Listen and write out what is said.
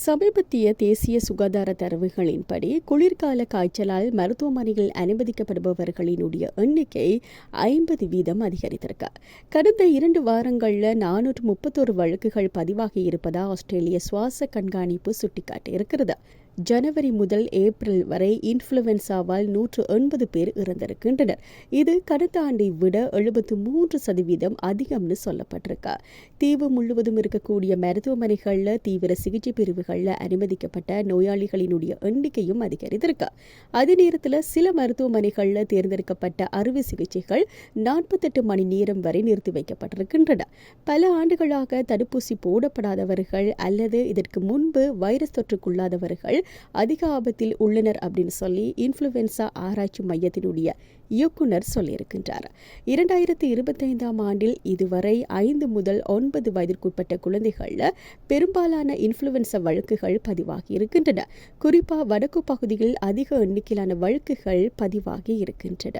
சமீபத்திய தேசிய சுகாதார தரவுகளின்படி குளிர்கால காய்ச்சலால் மருத்துவமனையில் அனுமதிக்கப்படுபவர்களினுடைய எண்ணிக்கை 50% அதிகரித்திருக்கு. கடந்த 2 வாரங்களில் 431 வழக்குகள் பதிவாகி இருப்பதாக ஆஸ்திரேலிய சுவாச கண்காணிப்பு சுட்டிக்காட்டியிருக்கிறது. ஜனவரி முதல் ஏப்ரல் வரை இன்ஃப்ளூவன்சாவால் 180 பேர் இறந்திருக்கின்றனர். இது கடந்த ஆண்டை விட 73% அதிகம்னு சொல்லப்பட்டிருக்கு. தீவு முழுவதும் இருக்கக்கூடிய மருத்துவமனைகளில் தீவிர சிகிச்சை பிரிவுகளில் அனுமதிக்கப்பட்ட நோயாளிகளினுடைய எண்ணிக்கையும் அதிகரித்திருக்கு. அதே நேரத்தில் சில மருத்துவமனைகளில் தேர்ந்தெடுக்கப்பட்ட அறுவை சிகிச்சைகள் 48 மணி நேரம் வரை நிறுத்தி வைக்கப்பட்டிருக்கின்றன. பல ஆண்டுகளாக தடுப்பூசி போடப்படாதவர்கள் அல்லது இதற்கு முன்பு வைரஸ் தொற்றுக்குள்ளாதவர்கள் அதிக ஆபத்தில் உள்ளனர் அப்படின்னு சொல்லி இன்ஃப்ளூவன்சா ஆராய்ச்சி மையத்தினுடைய இயக்குனர் சொல்லியிருக்கின்றார். 2025 ஆண்டில் இதுவரை 5 முதல் 9 வயதிற்குட்பட்ட குழந்தைகளில் பெரும்பாலான இன்ஃப்ளூவன்சா வழக்குகள் பதிவாகி இருக்கின்றன. குறிப்பாக வடக்கு பகுதியில் அதிக எண்ணிக்கையிலான வழக்குகள் பதிவாகி இருக்கின்றன.